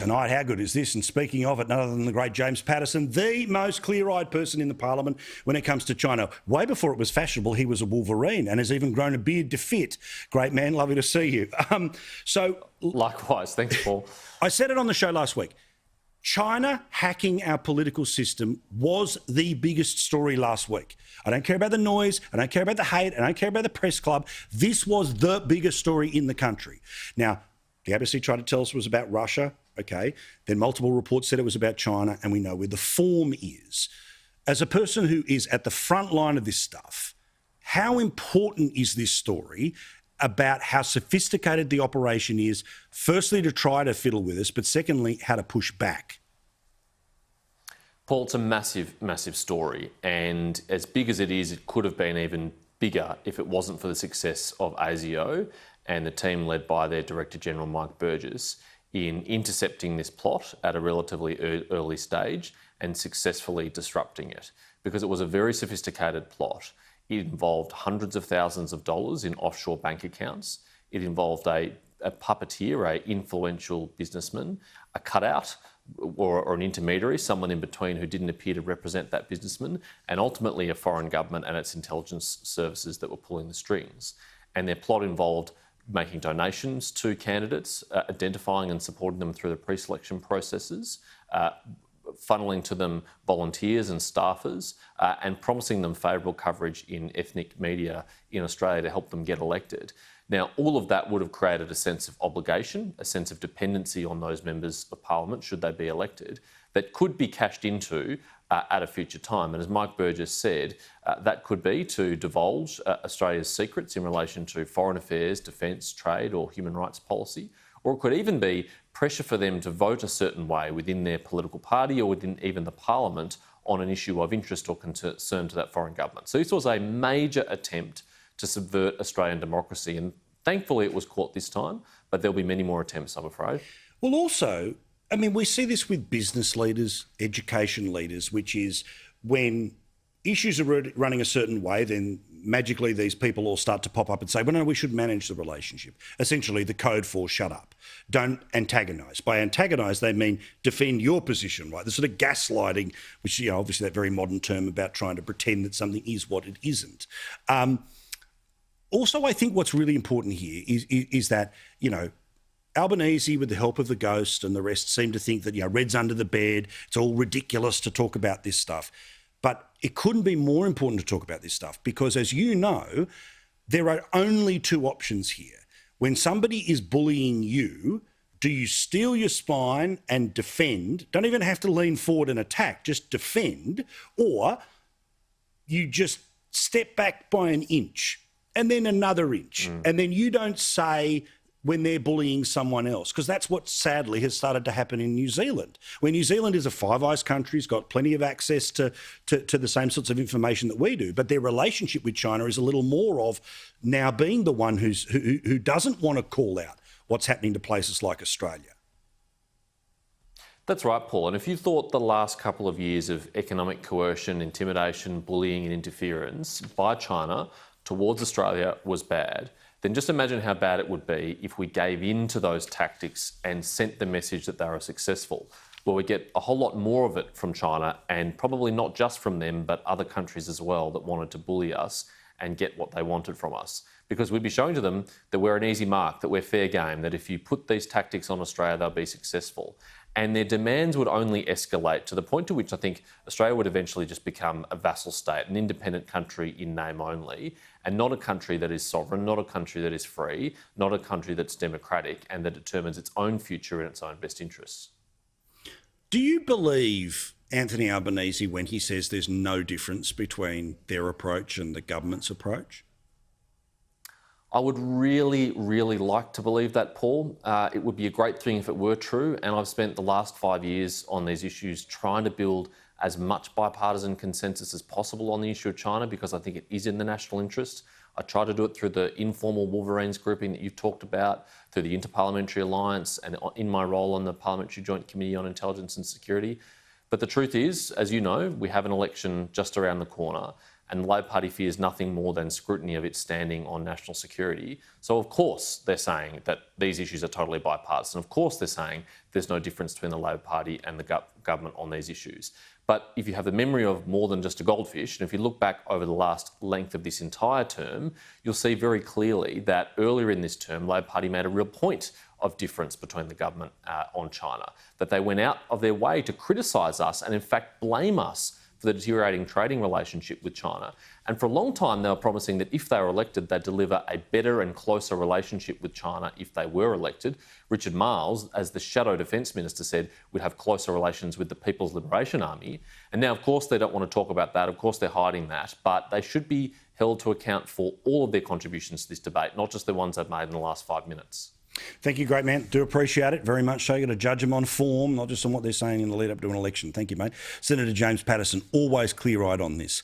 Tonight, how good is this? And speaking of it, none other than the great James Paterson, the most clear-eyed person in the Parliament when it comes to China. Way before it was fashionable, he was a Wolverine and has even grown a beard to fit. Great man, lovely to see you. Likewise, thanks, Paul. I said it on the show last week. China hacking our political system was the biggest story last week. I don't care about the noise. I don't care about the hate. I don't care about the press club. This was the biggest story in the country. Now, the ABC tried to tell us it was about Russia. Okay. Then multiple reports said it was about China, and we know where the form is. As a person who is at the front line of this stuff, how important is this story about how sophisticated the operation is, firstly, to try to fiddle with us, but secondly, how to push back? Paul, it's a massive, massive story. And as big as it is, it could have been even bigger if it wasn't for the success of ASIO and the team led by their Director General, Mike Burgess, in intercepting this plot at a relatively early stage and successfully disrupting it. Because it was a very sophisticated plot. It involved hundreds of thousands of dollars in offshore bank accounts. It involved a puppeteer, an influential businessman, a cutout or an intermediary, someone in between who didn't appear to represent that businessman, and ultimately a foreign government and its intelligence services that were pulling the strings. And their plot involved making donations to candidates, identifying and supporting them through the pre-selection processes, funneling to them volunteers and staffers, and promising them favourable coverage in ethnic media in Australia to help them get elected. Now, all of that would have created a sense of obligation, a sense of dependency on those members of Parliament, should they be elected, that could be cashed into at a future time. And as Mike Burgess said, that could be to divulge Australia's secrets in relation to foreign affairs, defence, trade or human rights policy. Or it could even be pressure for them to vote a certain way within their political party or within even the Parliament on an issue of interest or concern to that foreign government. So this was a major attempt to subvert Australian democracy. And thankfully it was caught this time, but there'll be many more attempts, I'm afraid. Well, also, I mean, we see this with business leaders, education leaders, which is when issues are running a certain way, then magically these people all start to pop up and say, well, no, we should manage the relationship. Essentially, the code for shut up. Don't antagonise. By antagonise, they mean defend your position, right? The sort of gaslighting, which, you know, obviously that very modern term about trying to pretend that something is what it isn't. Also, I think what's really important here is that, you know, Albanese, with the help of the Ghost and the rest, seem to think that, you know, red's under the bed. It's all ridiculous to talk about this stuff. But it couldn't be more important to talk about this stuff because, as you know, there are only two options here. When somebody is bullying you, do you steel your spine and defend? Don't even have to lean forward and attack, just defend. Or you just step back by an inch and then another inch. And then you don't say when they're bullying someone else, because that's what sadly has started to happen in New Zealand. Where New Zealand is a Five Eyes country, it's got plenty of access to the same sorts of information that we do, but their relationship with China is a little more of now being the one who doesn't want to call out what's happening to places like Australia. That's right, Paul. And if you thought the last couple of years of economic coercion, intimidation, bullying and interference by China towards Australia was bad, then just imagine how bad it would be if we gave in to those tactics and sent the message that they were successful. Well, we get a whole lot more of it from China, and probably not just from them, but other countries as well that wanted to bully us and get what they wanted from us. Because we'd be showing to them that we're an easy mark, that we're fair game, that if you put these tactics on Australia, they'll be successful. And their demands would only escalate to the point to which I think Australia would eventually just become a vassal state, an independent country in name only, and not a country that is sovereign, not a country that is free, not a country that's democratic and that determines its own future in its own best interests. Do you believe Anthony Albanese when he says there's no difference between their approach and the government's approach? I would really, really like to believe that, Paul. It would be a great thing if it were true. And I've spent the last 5 years on these issues trying to build as much bipartisan consensus as possible on the issue of China because I think it is in the national interest. I try to do it through the informal Wolverines grouping that you've talked about, through the Interparliamentary Alliance and in my role on the Parliamentary Joint Committee on Intelligence and Security. But the truth is, as you know, we have an election just around the corner. and the Labor Party fears nothing more than scrutiny of its standing on national security. So of course they're saying that these issues are totally bipartisan. Of course they're saying there's no difference between the Labor Party and the government on these issues. But if you have the memory of more than just a goldfish, and if you look back over the last length of this entire term, you'll see very clearly that earlier in this term, Labor Party made a real point of difference between the government on China, that they went out of their way to criticise us and in fact blame us for the deteriorating trading relationship with China. And for a long time, they were promising that if they were elected, they'd deliver a better and closer relationship with China if they were elected. Richard Marles, as the shadow defence minister, said we'd have closer relations with the People's Liberation Army. And now, of course, they don't want to talk about that. Of course, they're hiding that. But they should be held to account for all of their contributions to this debate, not just the ones they've made in the last 5 minutes. Thank you, great man. Do appreciate it very much so. You've got to judge them on form, not just on what they're saying in the lead up to an election. Thank you, mate. Senator James Paterson, always clear-eyed on this.